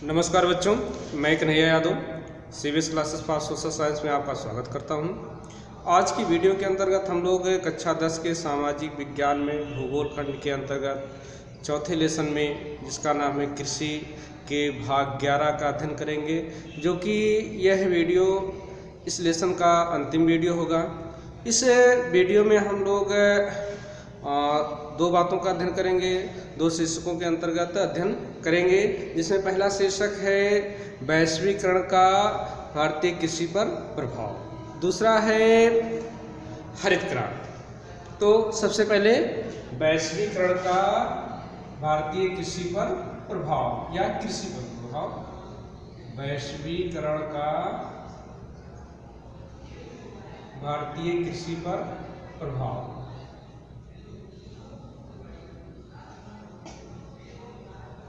नमस्कार बच्चों, मैं Kanhaiya Yadav CBSE classes for social science में आपका स्वागत करता हूं। आज की वीडियो के अंतर्गत हम लोग कक्षा 10 के सामाजिक विज्ञान में भूगोल खंड के अंतर्गत चौथे लेसन में, जिसका नाम है कृषि के भाग 11 का अध्ययन करेंगे, जो कि यह वीडियो इस लेसन का अंतिम वीडियो होगा। इस वीडियो में हम लोग दो बातों का अध्ययन करेंगे, दो शीर्षकों के अंतर्गत अध्ययन करेंगे, जिसमें पहला शीर्षक है वैश्वीकरण का भारतीय कृषि पर प्रभाव, दूसरा है हरित क्रांति। तो सबसे पहले वैश्वीकरण का भारतीय कृषि पर प्रभाव या कृषि पर प्रभाव। वैश्वीकरण का भारतीय कृषि पर प्रभाव।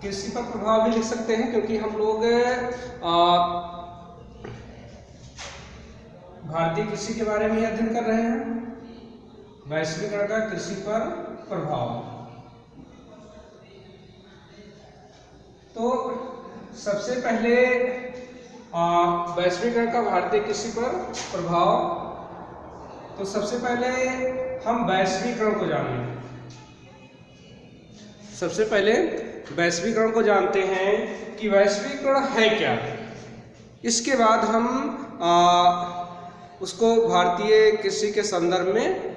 कृषि पर प्रभाव भी लिख सकते हैं, क्योंकि हम लोग भारतीय कृषि के बारे में अध्ययन कर रहे हैं। वैश्वीकरण का कृषि पर प्रभाव। तो सबसे पहले वैश्वीकरण का भारतीय कृषि पर प्रभाव। तो सबसे पहले हम वैश्वीकरण को जानेंगे। सबसे पहले वैश्वीकरण को जानते हैं कि वैश्वीकरण है क्या। इसके बाद हम उसको भारतीय कृषि के संदर्भ में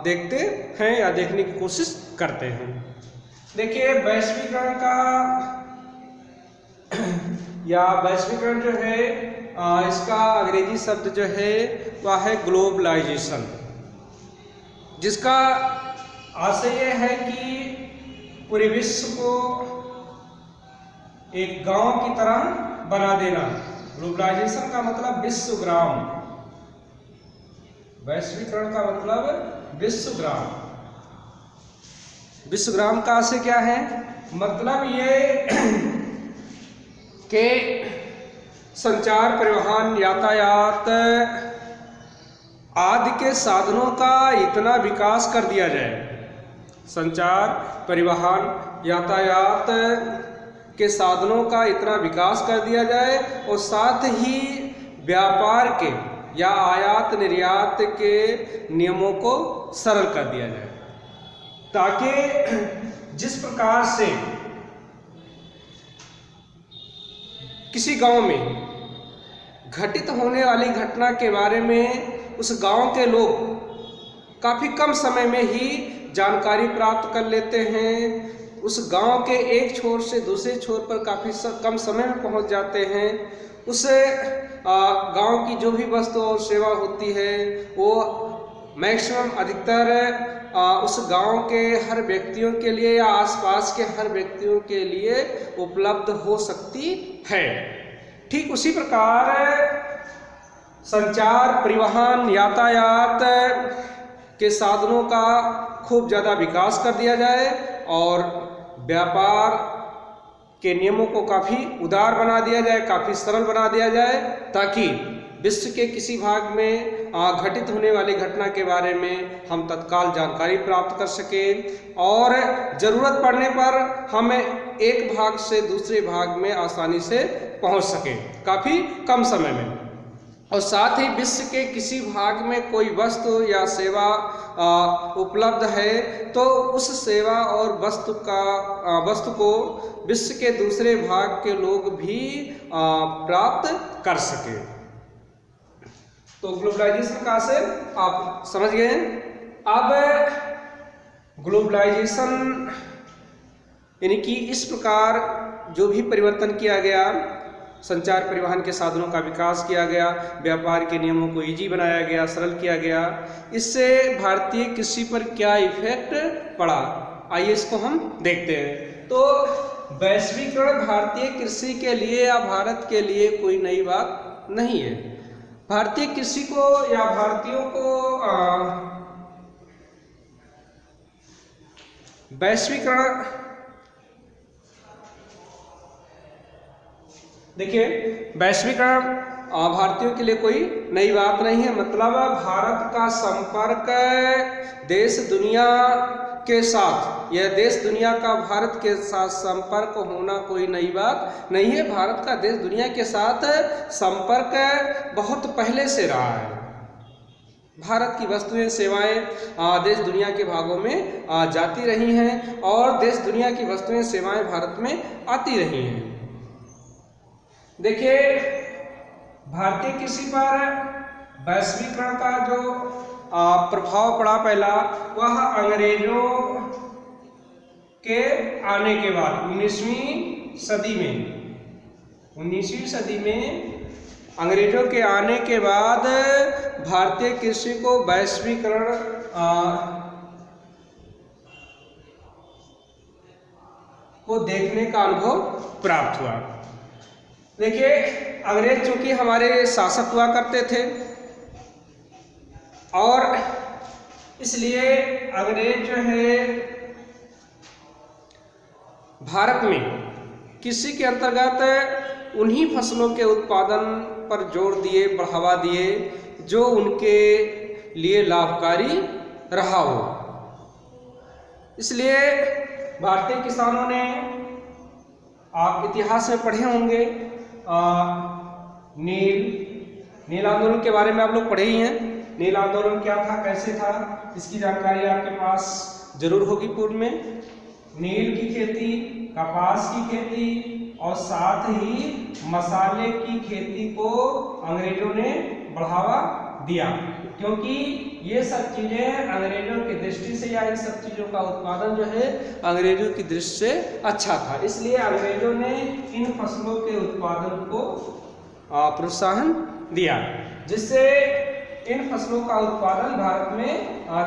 देखते हैं या देखने की कोशिश करते हैं। देखिए, वैश्वीकरण का या वैश्वीकरण जो है, इसका अंग्रेजी शब्द जो है वह है ग्लोबलाइजेशन, जिसका आशय यह है कि पूरे विश्व को एक गांव की तरह बना देना। ग्लोबलाइजेशन का मतलब विश्वग्राम, वैश्वीकरण का मतलब विश्वग्राम। विश्वग्राम का आशय क्या है? मतलब ये कि संचार, परिवहन, यातायात आदि के साधनों का इतना विकास कर दिया जाए, संचार, परिवहन, यातायात के साधनों का इतना विकास कर दिया जाए, और साथ ही व्यापार के या आयात निर्यात के नियमों को सरल कर दिया जाए, ताकि जिस प्रकार से किसी गांव में घटित होने वाली घटना के बारे में उस गांव के लोग काफ़ी कम समय में ही जानकारी प्राप्त कर लेते हैं, उस गांव के एक छोर से दूसरे छोर पर काफ़ी कम समय में पहुंच जाते हैं। उस गांव की जो भी वस्तु और सेवा होती है वो मैक्सिमम अधिकतर उस गांव के हर व्यक्तियों के लिए या आसपास के हर व्यक्तियों के लिए उपलब्ध हो सकती है। ठीक उसी प्रकार संचार, परिवहन, यातायात के साधनों का खूब ज़्यादा विकास कर दिया जाए और व्यापार के नियमों को काफ़ी उदार बना दिया जाए, काफ़ी सरल बना दिया जाए, ताकि विश्व के किसी भाग में घटित होने वाली घटना के बारे में हम तत्काल जानकारी प्राप्त कर सकें और ज़रूरत पड़ने पर हम एक भाग से दूसरे भाग में आसानी से पहुंच सकें काफ़ी कम समय में। और साथ ही विश्व के किसी भाग में कोई वस्तु या सेवा उपलब्ध है तो उस सेवा और वस्तु को विश्व के दूसरे भाग के लोग भी प्राप्त कर सके। तो ग्लोबलाइजेशन का आशय आप समझ गए हैं। अब ग्लोबलाइजेशन यानी कि इस प्रकार जो भी परिवर्तन किया गया, संचार, परिवहन के साधनों का विकास किया गया, व्यापार के नियमों को इजी बनाया गया, सरल किया गया, इससे भारतीय कृषि पर क्या इफेक्ट पड़ा, आइए इसको हम देखते हैं। तो वैश्वीकरण भारतीय कृषि के लिए या भारत के लिए कोई नई बात नहीं है। भारतीय कृषि को या भारतीयों को वैश्वीकरण, देखिए, वैश्वीकरण भारतीयों के लिए कोई नई बात नहीं है। मतलब भारत का संपर्क देश दुनिया के साथ, यह देश दुनिया का भारत के साथ संपर्क होना कोई नई बात नहीं है। भारत का देश दुनिया के साथ संपर्क बहुत पहले से रहा है। भारत की वस्तुएं सेवाएं देश दुनिया के भागों में जाती रही हैं और देश दुनिया की वस्तुएं सेवाएं भारत में आती रही हैं। देखिए, भारतीय कृषि पर वैश्वीकरण का जो प्रभाव पड़ा पहला, वह अंग्रेजों के आने के बाद 19वीं सदी में अंग्रेजों के आने के बाद भारतीय कृषि को वैश्वीकरण को देखने का अनुभव प्राप्त हुआ। देखिए, अंग्रेज चूंकि हमारे शासक हुआ करते थे और इसलिए अंग्रेज जो है भारत में कृषि के अंतर्गत उन्हीं फसलों के उत्पादन पर जोर दिए, बढ़ावा दिए जो उनके लिए लाभकारी रहा हो। इसलिए भारतीय किसानों ने, आप इतिहास में पढ़े होंगे, नील आंदोलन के बारे में आप लोग पढ़े ही हैं। नील आंदोलन क्या था, कैसे था, इसकी जानकारी आपके पास जरूर होगी पूर्व में। नील की खेती, कपास की खेती और साथ ही मसाले की खेती को अंग्रेजों ने बढ़ावा दिया, क्योंकि ये सब चीजें अंग्रेजों की दृष्टि से, या इन सब चीजों का उत्पादन जो है अंग्रेजों की दृष्टि से अच्छा था। इसलिए अंग्रेजों ने इन फसलों के उत्पादन को प्रोत्साहन दिया, जिससे इन फसलों का उत्पादन भारत में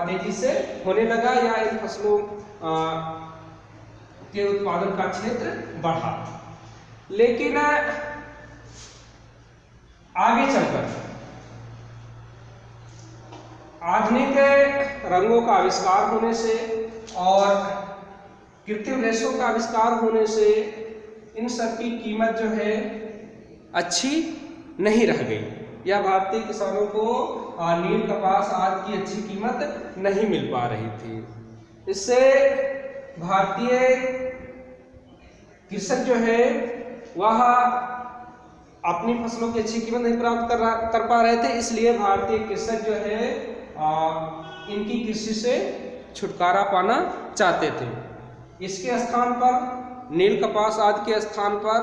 तेजी से होने लगा, या इन फसलों के उत्पादन का क्षेत्र बढ़ा। लेकिन आगे चलकर आधुनिक रंगों का आविष्कार होने से और कृत्रिम रेशों का आविष्कार होने से इन सब की कीमत जो है अच्छी नहीं रह गई, या भारतीय किसानों को नील, कपास आदि की अच्छी कीमत नहीं मिल पा रही थी। इससे भारतीय कृषक जो है वह अपनी फसलों की अच्छी कीमत नहीं प्राप्त कर पा रहे थे। इसलिए भारतीय कृषक जो है इनकी कृषि से छुटकारा पाना चाहते थे। इसके स्थान पर, नील, कपास आदि के स्थान पर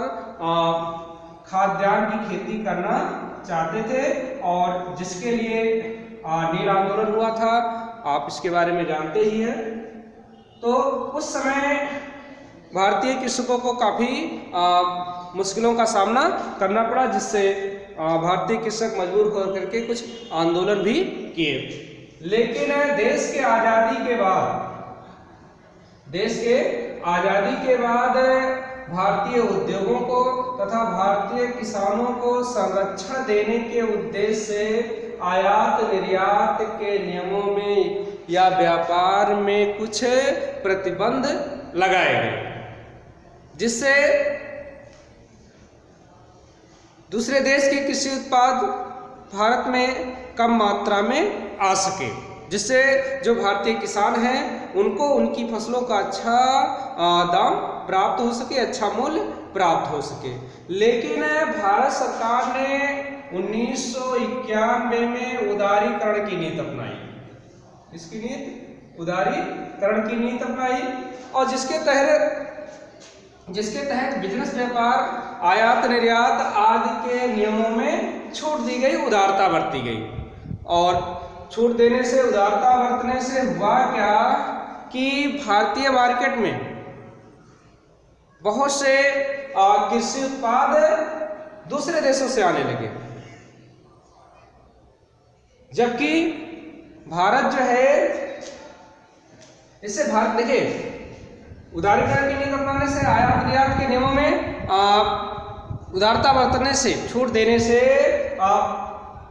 खाद्यान्न की खेती करना चाहते थे, और जिसके लिए नील आंदोलन हुआ था, आप इसके बारे में जानते ही हैं। तो उस समय भारतीय कृषकों को काफ़ी मुश्किलों का सामना करना पड़ा, जिससे भारतीय कृषक मजबूर होकर के कुछ आंदोलन भी किए। लेकिन देश के आज़ादी के बाद भारतीय उद्योगों को तथा भारतीय किसानों को संरक्षण देने के उद्देश्य से आयात निर्यात के नियमों में या व्यापार में कुछ प्रतिबंध लगाए गए, जिससे दूसरे देश के कृषि उत्पाद भारत में कम मात्रा में आ सके, जिससे जो भारतीय किसान हैं उनको उनकी फसलों का अच्छा दाम प्राप्त हो सके, अच्छा मूल्य प्राप्त हो सके। लेकिन भारत सरकार ने 1991 में उदारीकरण की नीति अपनाई। इसकी नीति, उदारीकरण की नीति अपनाई, और जिसके तहत बिजनेस, व्यापार, आयात निर्यात आदि के नियमों में छूट दी गई, उदारता बरती गई। और छूट देने से, उदारता बरतने से हुआ क्या कि भारतीय मार्केट में बहुत से कृषि उत्पाद दूसरे देशों से आने लगे, जबकि भारत जो है, इससे भारत, देखिए, उदारीकरण की नीति अपनाने से, आयात निर्यात के नियमों में उदारता बरतने से, छूट देने से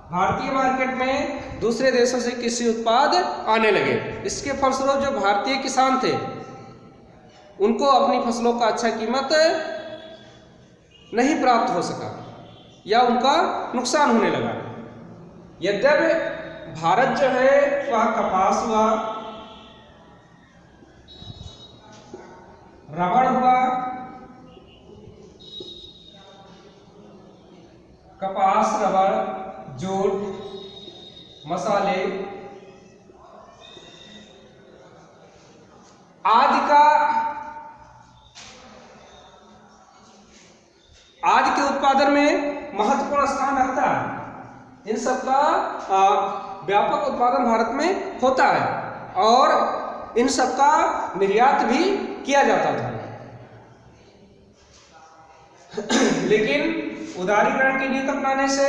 भारतीय मार्केट में दूसरे देशों से कृषि उत्पाद आने लगे। इसके फलस्वरूप जो भारतीय किसान थे उनको अपनी फसलों का अच्छा कीमत नहीं प्राप्त हो सका, या उनका नुकसान होने लगा। यद्यपि भारत जो है वह कपास हुआ, रबड़ हुआ, कपास, रबड़, जूट, मसाले आदि के उत्पादन में महत्वपूर्ण स्थान रखता है। इन सब का व्यापक उत्पादन भारत में होता है और इन सब का निर्यात भी किया जाता था। लेकिन उदारीकरण की नीति अपनाने से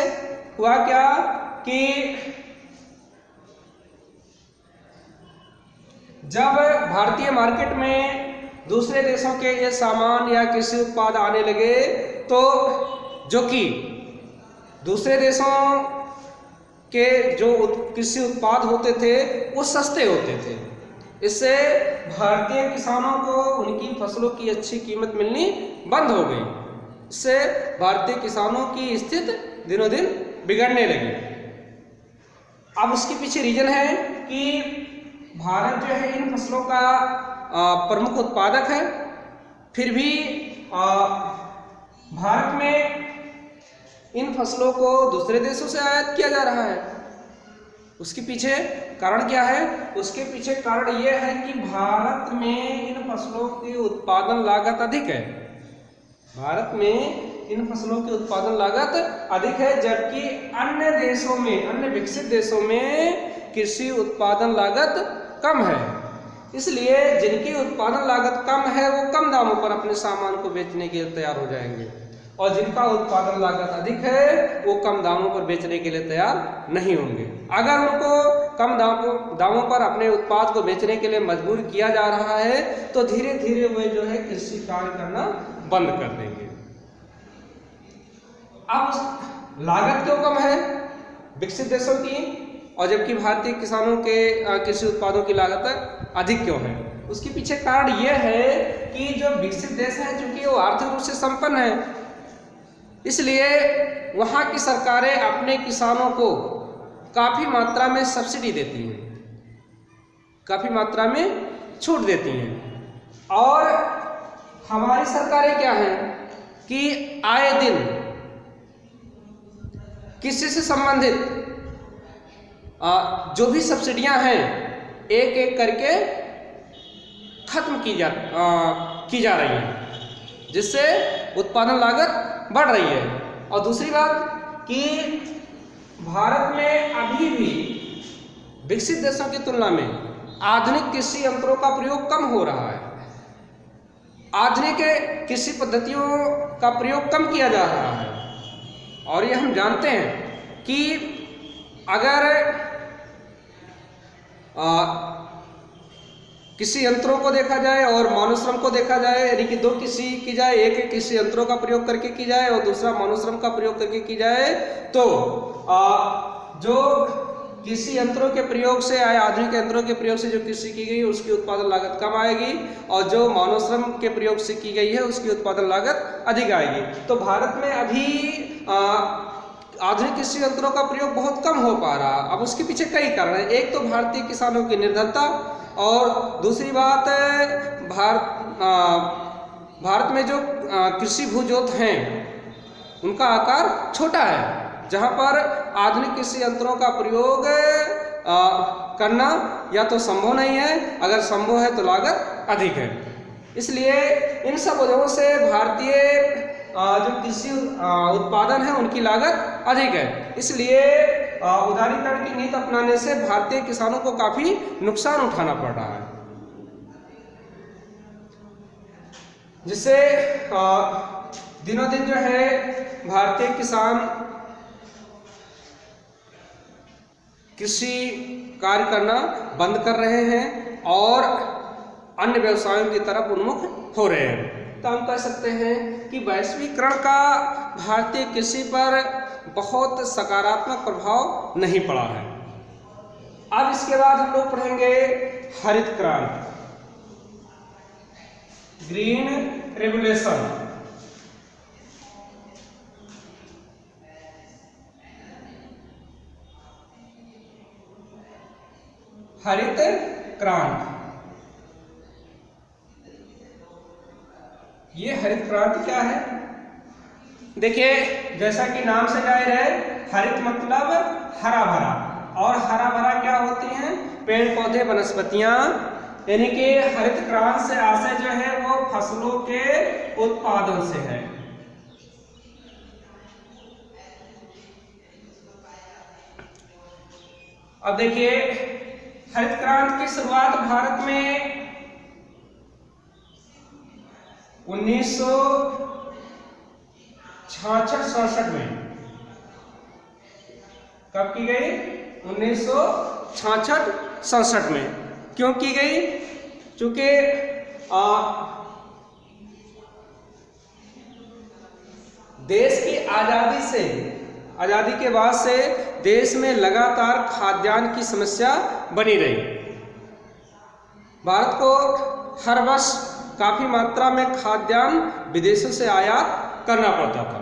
हुआ क्या कि जब भारतीय मार्केट में दूसरे देशों के ये सामान या कृषि उत्पाद आने लगे तो जो कि दूसरे देशों के जो कृषि उत्पाद होते थे वो सस्ते होते थे। इससे भारतीय किसानों को उनकी फसलों की अच्छी कीमत मिलनी बंद हो गई। इससे भारतीय किसानों की स्थिति दिनों दिन बिगड़ने लगी। अब उसके पीछे रीजन है कि भारत जो है इन फसलों का प्रमुख उत्पादक है, फिर भी भारत में इन फसलों को दूसरे देशों से आयात किया जा रहा है। उसके पीछे कारण क्या है? उसके पीछे कारण यह है कि भारत में इन फसलों की उत्पादन लागत अधिक है। भारत में इन फसलों की उत्पादन लागत अधिक है, जबकि अन्य देशों में, अन्य विकसित देशों में कृषि उत्पादन लागत कम है। इसलिए जिनकी उत्पादन लागत कम है वो कम दामों पर अपने सामान को बेचने के लिए तैयार हो जाएंगे, और जिनका उत्पादन लागत अधिक है वो कम दामों पर बेचने के लिए तैयार नहीं होंगे। अगर उनको कम दामों पर अपने उत्पाद को बेचने के लिए मजबूर किया जा रहा है तो धीरे धीरे वे जो है कृषि कार्य करना बंद कर देंगे। अब लागत क्यों कम है विकसित देशों की, और जबकि भारतीय किसानों के कृषि उत्पादों की लागत अधिक क्यों है? उसके पीछे कारण यह है कि जो विकसित देश है चूंकि वो आर्थिक रूप से संपन्न है, इसलिए वहाँ की सरकारें अपने किसानों को काफ़ी मात्रा में सब्सिडी देती हैं, काफ़ी मात्रा में छूट देती हैं। और हमारी सरकारें क्या हैं कि आए दिन कृषि से संबंधित जो भी सब्सिडियां हैं एक एक करके खत्म की जा रही हैं, जिससे उत्पादन लागत बढ़ रही है। और दूसरी बात कि भारत में अभी भी विकसित देशों की तुलना में आधुनिक कृषि यंत्रों का प्रयोग कम हो रहा है। आधुनिक कृषि पद्धतियों का प्रयोग कम किया जा रहा है, और ये हम जानते हैं कि अगर कृषि यंत्रों को देखा जाए और मानव श्रम को देखा जाए, यानी कि दो कृषि की जाए, एक कृषि यंत्रों का प्रयोग करके की जाए और दूसरा मानव श्रम का प्रयोग करके की जाए, तो जो कृषि यंत्रों के प्रयोग से आए, आधुनिक यंत्रों के प्रयोग से जो कृषि की गई उसकी उत्पादन लागत कम आएगी, और जो मानव श्रम के प्रयोग से की गई है उसकी उत्पादन लागत अधिक आएगी। तो भारत में अभी आधुनिक कृषि यंत्रों का प्रयोग बहुत कम हो पा रहा। अब उसके पीछे कई कारण है। एक तो भारतीय किसानों की निर्धनता, और दूसरी बात भारत में जो कृषि भूजोत हैं उनका आकार छोटा है, जहाँ पर आधुनिक कृषि यंत्रों का प्रयोग करना या तो संभव नहीं है, अगर संभव है तो लागत अधिक है। इसलिए इन सब वजहों से भारतीय जो कृषि उत्पादन है उनकी लागत अधिक है। इसलिए उदारीकरण की नीति अपनाने से भारतीय किसानों को काफी नुकसान उठाना पड़ रहा है, जिससे दिनों दिन जो है भारतीय किसान कृषि कार्य करना बंद कर रहे हैं और अन्य व्यवसायों की तरफ उन्मुख हो रहे हैं। तो हम कह सकते हैं कि वैश्वीकरण का भारतीय कृषि पर बहुत सकारात्मक प्रभाव नहीं पड़ा है। अब इसके बाद हम लोग पढ़ेंगे हरित क्रांति, ग्रीन रेवोल्यूशन। हरित क्रांति ये हरित क्रांति क्या है? देखिए, जैसा कि नाम से जाहिर है, हरित मतलब हरा भरा, और हरा भरा क्या होती हैं? पेड़ पौधे वनस्पतियां, यानी कि हरित क्रांति से आशय जो है वो फसलों के उत्पादन से है। अब देखिए, हरित क्रांति की शुरुआत भारत में 1966-67 में कब की गई? 1966-67 में। क्यों की गई? चूंकि देश की आजादी के बाद से देश में लगातार खाद्यान्न की समस्या बनी रही। भारत को हर वर्ष काफी मात्रा में खाद्यान्न विदेशों से आयात करना पड़ता था।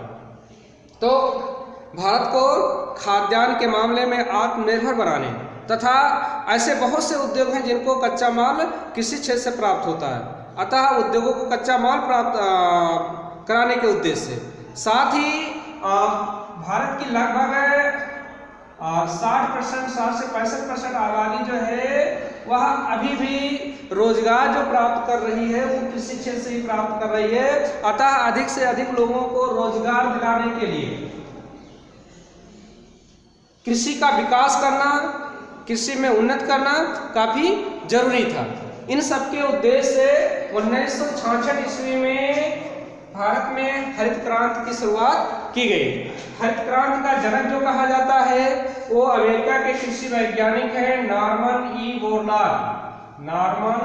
तो भारत को खाद्यान्न के मामले में आत्मनिर्भर बनाने तथा ऐसे बहुत से उद्योग हैं जिनको कच्चा माल कृषि क्षेत्र से प्राप्त होता है, अतः उद्योगों को कच्चा माल प्राप्त कराने के उद्देश्य से, साथ ही भारत की लगभग 60% से 65% आबादी जो है वह अभी भी रोजगार जो प्राप्त कर रही है वो कृषि क्षेत्र से ही प्राप्त कर रही है। अतः अधिक से अधिक लोगों को रोजगार दिलाने के लिए कृषि का विकास करना, कृषि में उन्नत करना काफी जरूरी था। इन सबके उद्देश्य से 1966 ईस्वी में भारत में हरित क्रांति की शुरुआत की गई। हरित क्रांति का जनक जो कहा जाता है वो अमेरिका के कृषि वैज्ञानिक हैं Norman E Borlaug. Norman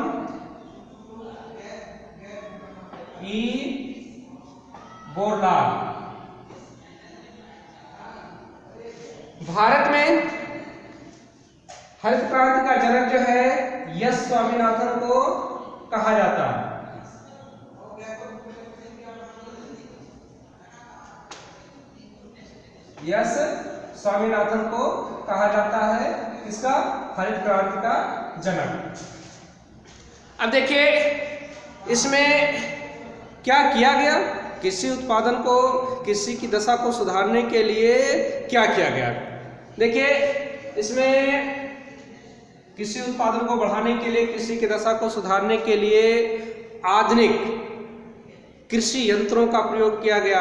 E Borlaug. Bharat में हरित क्रांति का जनक जो है एस स्वामीनाथन को कहा जाता है। एस स्वामीनाथन को कहा जाता है इसका हरित क्रांति का जनक। अब देखिए, इसमें क्या किया गया? कृषि उत्पादन को, कृषि की दशा को सुधारने के लिए क्या किया गया? देखिए, इसमें कृषि उत्पादन को बढ़ाने के लिए, कृषि की दशा को सुधारने के लिए आधुनिक कृषि यंत्रों का प्रयोग किया गया।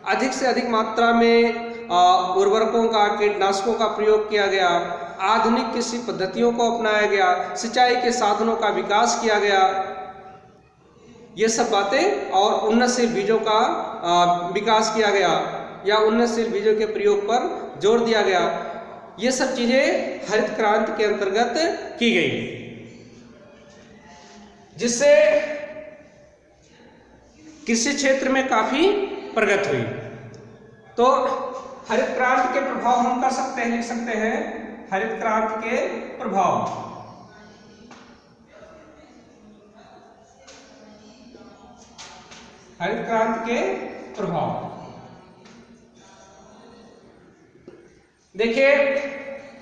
अधिक से अधिक मात्रा में उर्वरकों का, कीटनाशकों का प्रयोग किया गया। आधुनिक कृषि पद्धतियों को अपनाया गया। सिंचाई के साधनों का विकास किया गया। ये सब बातें, और उन्नतशील बीजों का विकास किया गया या उन्नतशील बीजों के प्रयोग पर जोर दिया गया। ये सब चीजें हरित क्रांति के अंतर्गत की गई, जिससे कृषि क्षेत्र में काफी प्रगति हुई। तो हरित क्रांति के प्रभाव हम कर सकते हैं, लिख सकते हैं हरित क्रांति के प्रभाव। हरित क्रांति के प्रभाव देखिए,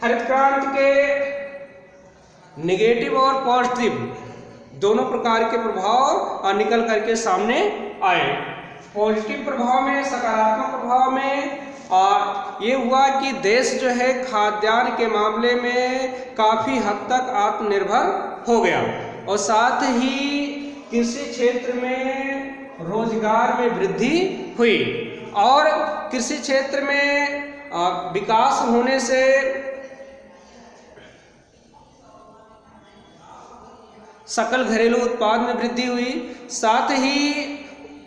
हरित क्रांति के नेगेटिव और पॉजिटिव दोनों प्रकार के प्रभाव निकल करके सामने आए। पॉजिटिव प्रभाव में, सकारात्मक प्रभाव में ये हुआ कि देश जो है खाद्यान्न के मामले में काफी हद तक आत्मनिर्भर हो गया, और साथ ही कृषि क्षेत्र में रोजगार में वृद्धि हुई, और कृषि क्षेत्र में विकास होने से सकल घरेलू उत्पाद में वृद्धि हुई। साथ ही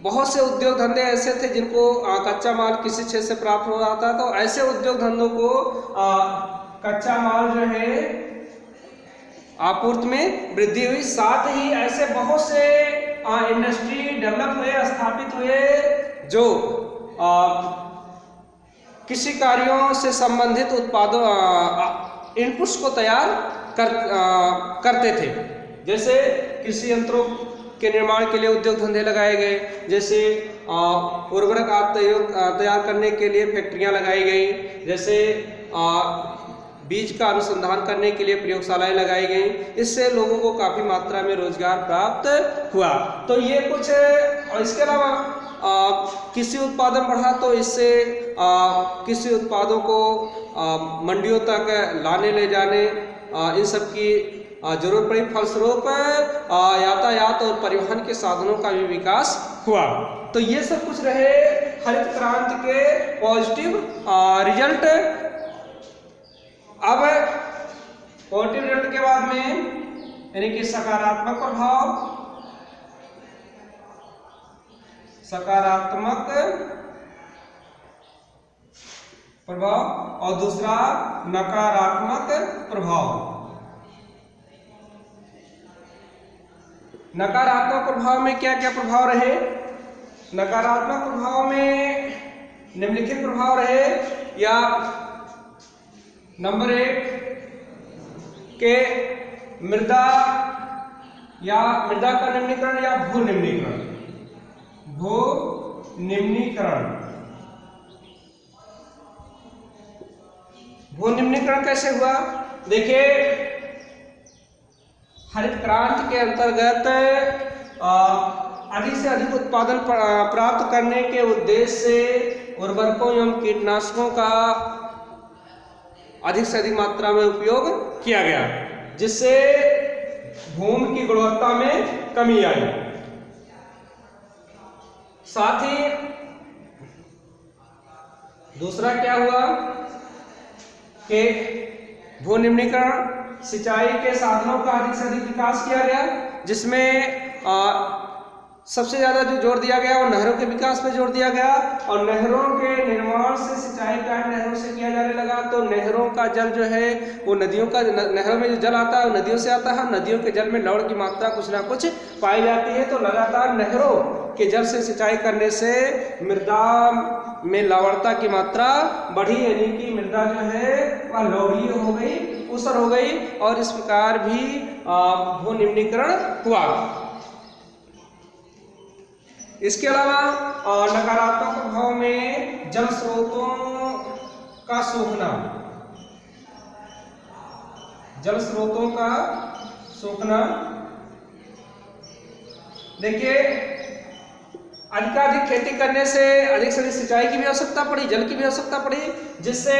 बहुत से उद्योग धंधे ऐसे थे जिनको कच्चा माल किसी क्षेत्र से प्राप्त हो रहा था, तो ऐसे उद्योग धंधों को कच्चा माल जो है आपूर्ति में वृद्धि हुई। साथ ही ऐसे बहुत से इंडस्ट्री डेवलप हुए, स्थापित हुए, जो कृषि कार्यों से संबंधित उत्पादों, इनपुट्स को तैयार करते थे। जैसे कृषि यंत्रों के निर्माण के लिए उद्योग धंधे लगाए गए, जैसे उर्वरक तैयार करने के लिए फैक्ट्रियां लगाई गई, जैसे बीज का अनुसंधान करने के लिए प्रयोगशालाएं लगाई गई। इससे लोगों को काफ़ी मात्रा में रोजगार प्राप्त हुआ। तो ये कुछ और इसके अलावा कृषि उत्पादन बढ़ा तो इससे कृषि उत्पादों को मंडियों तक लाने ले जाने इन सब की जरूरत पड़ी। फलस्वरूप यातायात और परिवहन के साधनों का भी विकास हुआ। तो ये सब कुछ रहे हरित क्रांति के पॉजिटिव रिजल्ट। अब पॉजिटिव रिजल्ट के बाद में यानी कि सकारात्मक प्रभाव और दूसरा नकारात्मक प्रभाव। नकारात्मक प्रभाव में क्या क्या प्रभाव रहे? नकारात्मक प्रभाव में निम्नलिखित प्रभाव रहे। या नंबर 1 के मृदा का निम्नीकरण या भू निम्नीकरण कैसे हुआ? देखिए, हरित क्रांति के अंतर्गत अधिक से अधिक उत्पादन प्राप्त करने के उद्देश्य से उर्वरकों एवं कीटनाशकों का अधिक से अधिक मात्रा में उपयोग किया गया, जिससे भूमि की गुणवत्ता में कमी आई। साथ ही दूसरा क्या हुआ कि भू निम्नीकरण, सिंचाई के साधनों का अधिक से अधिक विकास किया गया, जिसमें सबसे ज्यादा जो जोर दिया गया वो नहरों के विकास पे जोर दिया गया। और नहरों के निर्माण से सिंचाई कार्य नहरों से किया जाने लगा, तो नहरों का जल जो है वो नहरों में जो जल आता है वो नदियों से आता है। नदियों के जल में लवण की मात्रा कुछ ना कुछ पाई जाती है, तो लगातार नहरों के जल से सिंचाई करने से मृदा में लवणता की मात्रा बढ़ी, यानी कि मृदा जो है वह लवणीय हो गई, ऊसर हो गई, और इस प्रकार भी भू निम्नीकरण हुआ। इसके अलावा नकारात्मक प्रभाव में जल स्रोतों का सूखना। देखिए, अधिकाधिक खेती करने से अधिक से अधिक सिंचाई की भी आवश्यकता पड़ी, जल की भी आवश्यकता पड़ी, जिससे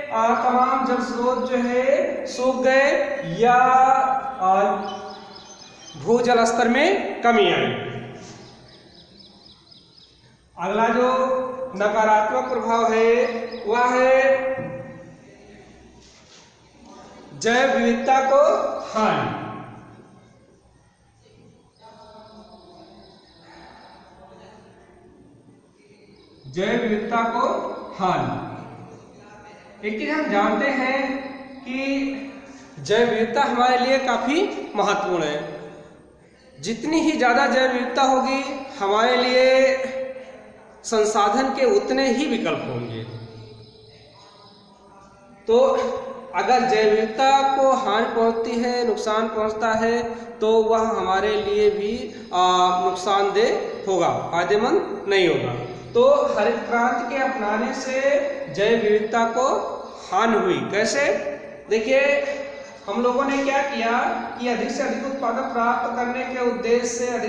तमाम जल स्रोत जो है सूख गए या भूजल स्तर में कमी आई। अगला जो नकारात्मक प्रभाव है वह है जैव विविधता को हानि। जैव विविधता को हानि। एक चीज हम जानते हैं कि जैव विविधता हमारे लिए काफी महत्वपूर्ण है। जितनी ही ज्यादा जैव विविधता होगी, हमारे लिए संसाधन के उतने ही विकल्प होंगे। तो अगर जैव विविधता को हानि पहुंचती है, नुकसान पहुंचता है, तो वह हमारे लिए भी नुकसानदेह होगा, फायदेमंद नहीं होगा। तो हरित क्रांति के अपनाने से जैव विविधता को हानि हुई। कैसे? देखिए, हम लोगों ने क्या किया कि अधिक से अधिक उत्पादन प्राप्त करने के उद्देश्य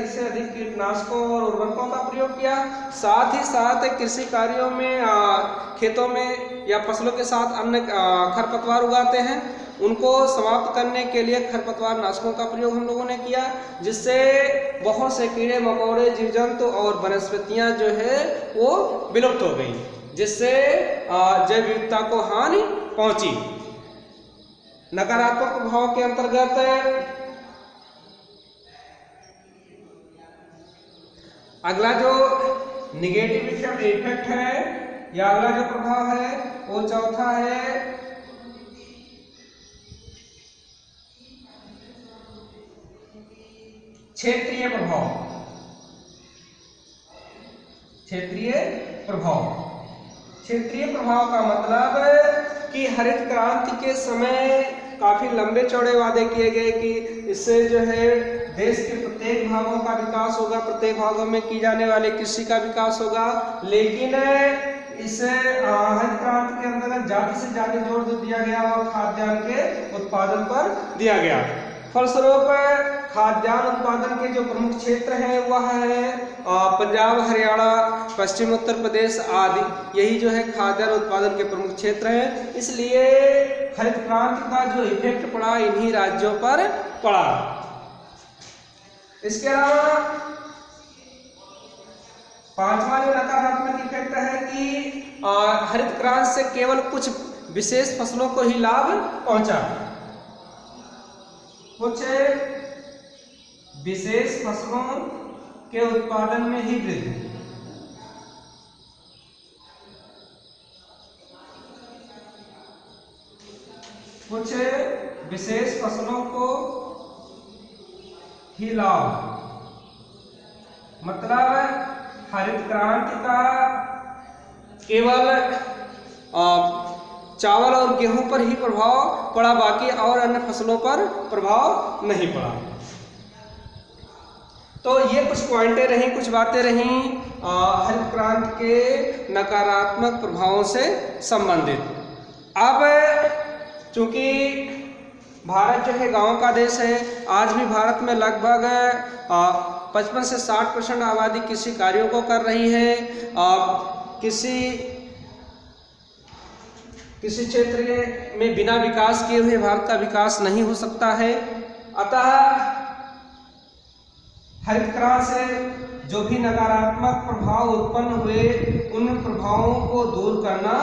से अधिक कीटनाशकों और उर्वरकों का प्रयोग किया। साथ ही साथ कृषि कार्यों में खेतों में या फसलों के साथ अन्य खरपतवार उगाते हैं, उनको समाप्त करने के लिए खरपतवार नाशकों का प्रयोग हम लोगों ने किया, जिससे बहुत से कीड़े मकोड़े, जीव जंतु और वनस्पतियां जो है वो विलुप्त हो गई, जिससे जैव विविधता को हानि पहुंची। नकारात्मक प्रभाव के अंतर्गत अगला जो निगेटिव इफेक्ट है या अगला जो प्रभाव है वो चौथा है क्षेत्रीय प्रभाव। क्षेत्रीय प्रभाव का मतलब कि हरित क्रांति के समय काफी लंबे चौड़े वादे किए गए कि इससे जो है देश के प्रत्येक भागों का विकास होगा, प्रत्येक भागों में की जाने वाली कृषि का विकास होगा। लेकिन इसे हरित क्रांति के अंतर्गत ज्यादा से ज्यादा जोर दिया गया और खाद्यान्न के उत्पादन पर दिया गया। फलस्वरूप खाद्यान्न उत्पादन के जो प्रमुख क्षेत्र हैं वह है पंजाब, हरियाणा, पश्चिम उत्तर प्रदेश आदि। यही जो है खाद्यान्न उत्पादन के प्रमुख क्षेत्र हैं। इसलिए हरित क्रांति का जो इफेक्ट पड़ा इन्हीं राज्यों पर पड़ा। इसके अलावा पांचवा जो नकारात्मक इफेक्ट है कि हरित क्रांति से केवल कुछ विशेष फसलों को ही लाभ पहुंचा। कुछ विशेष फसलों के उत्पादन में ही वृद्धि, कुछ विशेष फसलों को ही लाभ, मतलब हरित क्रांति का केवल चावल और गेहूं पर ही प्रभाव पड़ा, बाकी और अन्य फसलों पर प्रभाव नहीं पड़ा। तो ये कुछ पॉइंटें रहीं, कुछ बातें रहीं हरित क्रांति के नकारात्मक प्रभावों से संबंधित। अब चूंकि भारत जो है गांव का देश है, आज भी भारत में लगभग 55 से 60% आबादी कृषि कार्यों को कर रही है। किसी क्षेत्र में बिना विकास किए हुए भारत का विकास नहीं हो सकता है। अतः हरित क्रांति से जो भी नकारात्मक प्रभाव उत्पन्न हुए उन प्रभावों को दूर करना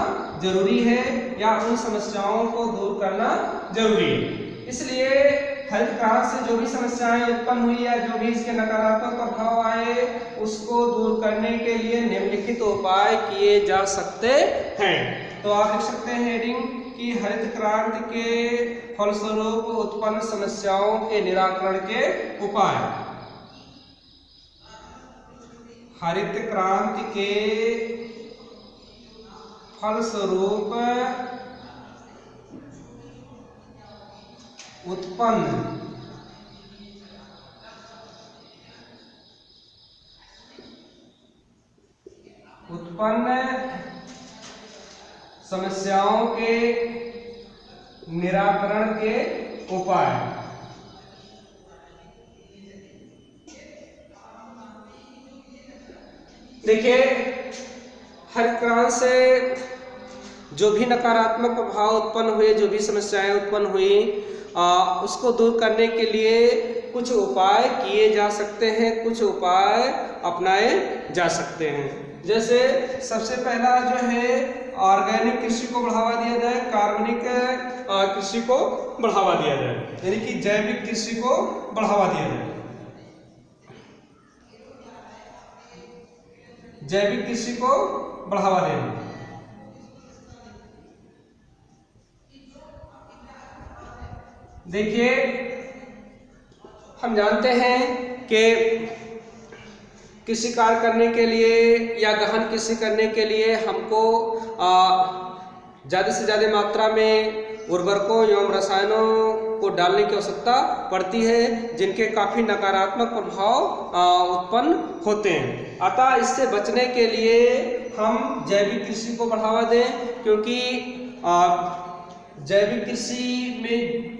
जरूरी है, या उन समस्याओं को दूर करना जरूरी है। इसलिए हरित क्रांति से जो भी समस्याएं उत्पन्न हुई या जो भी इसके नकारात्मक प्रभाव आए उसको दूर करने के लिए निम्नलिखित उपाय किए जा सकते हैं। तो आप लिख सकते हैं हेडिंग कि हरित क्रांति के फलस्वरूप उत्पन्न समस्याओं के निराकरण के उपाय। हरित क्रांति के फलस्वरूप उत्पन्न समस्याओं के निराकरण के उपाय। देखिए, हरित क्रांति से जो भी नकारात्मक प्रभाव उत्पन्न हुए, जो भी समस्याएं उत्पन्न हुई, उसको दूर करने के लिए कुछ उपाय किए जा सकते हैं, कुछ उपाय अपनाए जा सकते हैं। जैसे सबसे पहला जो है ऑर्गेनिक कृषि को बढ़ावा दिया जाए, कार्बनिक कृषि को बढ़ावा दिया जाए, यानी कि जैविक कृषि को बढ़ावा दिया जाए। जैविक कृषि को बढ़ावा देना। देखिए, हम जानते हैं कि कृषि कार्य करने के लिए या गहन कृषि करने के लिए हमको ज़्यादा से ज़्यादा मात्रा में उर्वरकों एवं रसायनों को डालने की आवश्यकता पड़ती है, जिनके काफ़ी नकारात्मक प्रभाव उत्पन्न होते हैं। अतः इससे बचने के लिए हम जैविक कृषि को बढ़ावा दें, क्योंकि जैविक कृषि में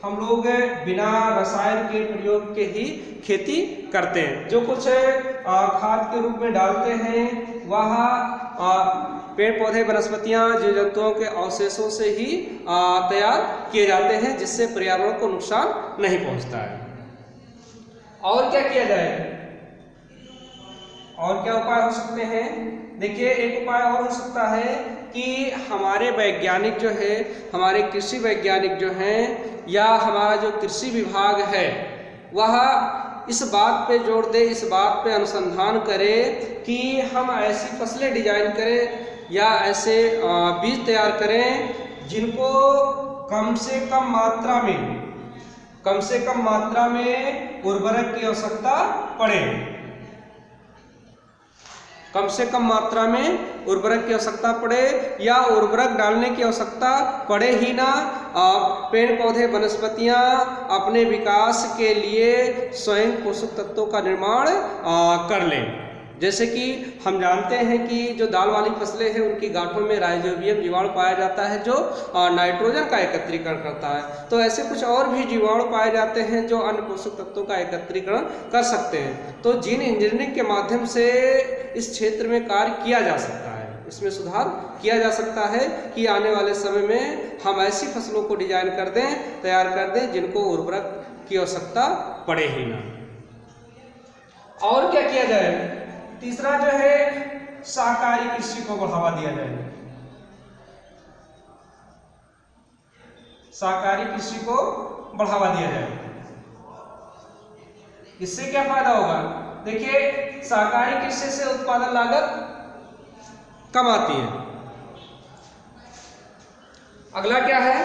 हम लोग बिना रसायन के प्रयोग के ही खेती करते हैं। जो कुछ खाद के रूप में डालते हैं वह पेड़ पौधे, वनस्पतियां, जीव जंतुओं के अवशेषों से ही तैयार किए जाते हैं, जिससे पर्यावरण को नुकसान नहीं पहुंचता है। और क्या किया जाए? और क्या उपाय हो सकते हैं? देखिए, एक उपाय और हो सकता है कि हमारे वैज्ञानिक जो है, हमारे कृषि वैज्ञानिक जो हैं, या हमारा जो कृषि विभाग है, वह इस बात पे जोर दे, इस बात पे अनुसंधान करे कि हम ऐसी फसलें डिजाइन करें या ऐसे बीज तैयार करें जिनको कम से कम मात्रा में उर्वरक की आवश्यकता पड़े। कम से कम मात्रा में उर्वरक की आवश्यकता पड़े, या उर्वरक डालने की आवश्यकता पड़े ही ना, पेड़ पौधे, वनस्पतियां अपने विकास के लिए स्वयं पोषक तत्वों का निर्माण कर लें। जैसे कि हम जानते हैं कि जो दाल वाली फसलें हैं उनकी गांठों में राइजोबियम जीवाणु पाया जाता है जो नाइट्रोजन का एकत्रीकरण करता है। तो ऐसे कुछ और भी जीवाणु पाए जाते हैं जो अन्य पोषक तत्वों का एकत्रीकरण कर सकते हैं। तो जीन इंजीनियरिंग के माध्यम से इस क्षेत्र में कार्य किया जा सकता है, इसमें सुधार किया जा सकता है कि आने वाले समय में हम ऐसी फसलों को डिजाइन कर दें, तैयार कर दें जिनको उर्वरक की आवश्यकता पड़े ही ना। और क्या किया जाए? तीसरा जो है सहकारी कृषि को बढ़ावा दिया जाए। सहकारी कृषि को बढ़ावा दिया जाए, इससे क्या फायदा होगा? देखिए, सहकारी कृषि से उत्पादन लागत कम आती है। अगला क्या है?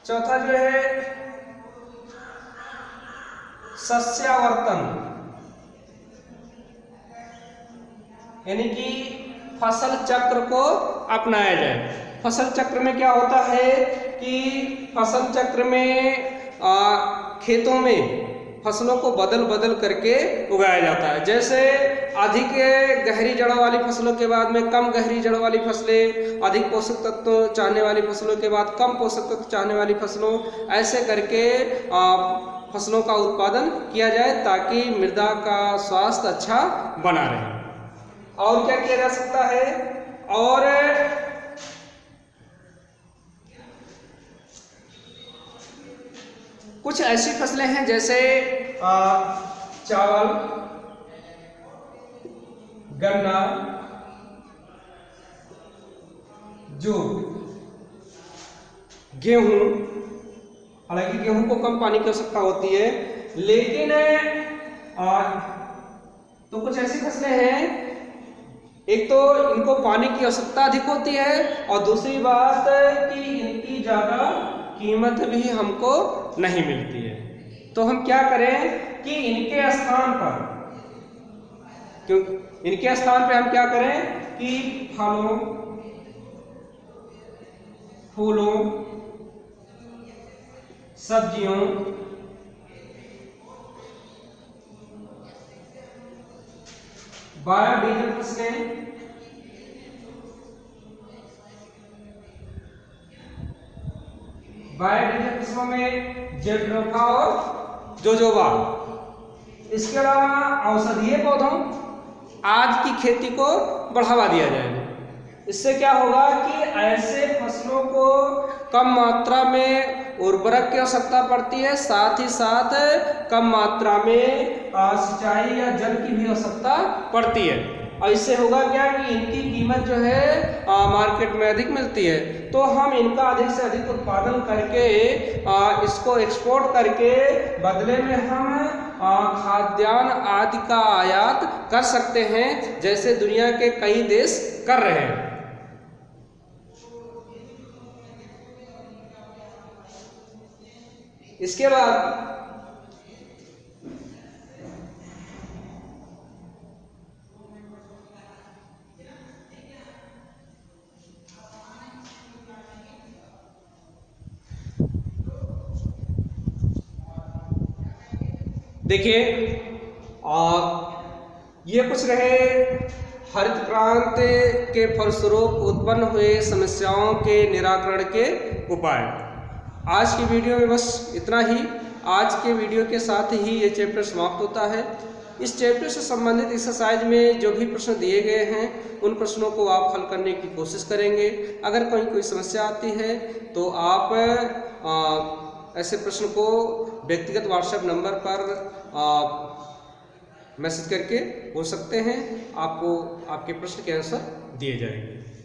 चौथा जो है सस्यावर्तन, यानी कि फसल चक्र को अपनाया जाए। फसल चक्र में क्या होता है कि फसल चक्र में खेतों में फसलों को बदल बदल करके उगाया जाता है। जैसे अधिक गहरी जड़ों वाली फसलों के बाद में कम गहरी जड़ों वाली फसलें, अधिक पोषक तत्व चाहने वाली फसलों के बाद कम पोषक तत्व चाहने वाली फसलों, ऐसे करके फसलों का उत्पादन किया जाए ताकि मृदा का स्वास्थ्य अच्छा बना रहे। और क्या किया जा सकता है? और कुछ ऐसी फसलें हैं जैसे चावल, गन्ना, जूट, गेहूं। हालांकि गेहूं को कम पानी की आवश्यकता होती है, लेकिन तो कुछ ऐसी फसलें हैं, एक तो इनको पानी की आवश्यकता अधिक होती है और दूसरी बात कि इनकी ज्यादा कीमत भी हमको नहीं मिलती है। तो हम क्या करें कि इनके स्थान पे हम क्या करें कि फलों, फूलों, सब्जियों, बायोडीजल फसलें, बायोडीजल फसलों में जेट्रोफा और जोजोबा, इसके अलावा औषधीय पौधों आज की खेती को बढ़ावा दिया जाएगा। इससे क्या होगा कि ऐसे फसलों को कम मात्रा में उर्वरक की आवश्यकता पड़ती है, साथ ही साथ कम मात्रा में सिंचाई या जल की भी आवश्यकता पड़ती है। और इससे होगा क्या कि इनकी कीमत जो है मार्केट में अधिक मिलती है। तो हम इनका अधिक से अधिक उत्पादन करके इसको एक्सपोर्ट करके बदले में हम खाद्यान्न आदि का आयात कर सकते हैं, जैसे दुनिया के कई देश कर रहे हैं। इसके बाद देखिए, ये कुछ रहे हरित क्रांति के फलस्वरूप उत्पन्न हुए समस्याओं के निराकरण के उपाय। आज की वीडियो में बस इतना ही। आज के वीडियो के साथ ही ये चैप्टर समाप्त होता है। इस चैप्टर से संबंधित एक्सरसाइज में जो भी प्रश्न दिए गए हैं उन प्रश्नों को आप हल करने की कोशिश करेंगे। अगर कहीं कोई समस्या आती है तो आप ऐसे प्रश्न को व्यक्तिगत व्हाट्सएप नंबर पर मैसेज करके पूछ सकते हैं। आपको आपके प्रश्न के आंसर दिए जाएंगे।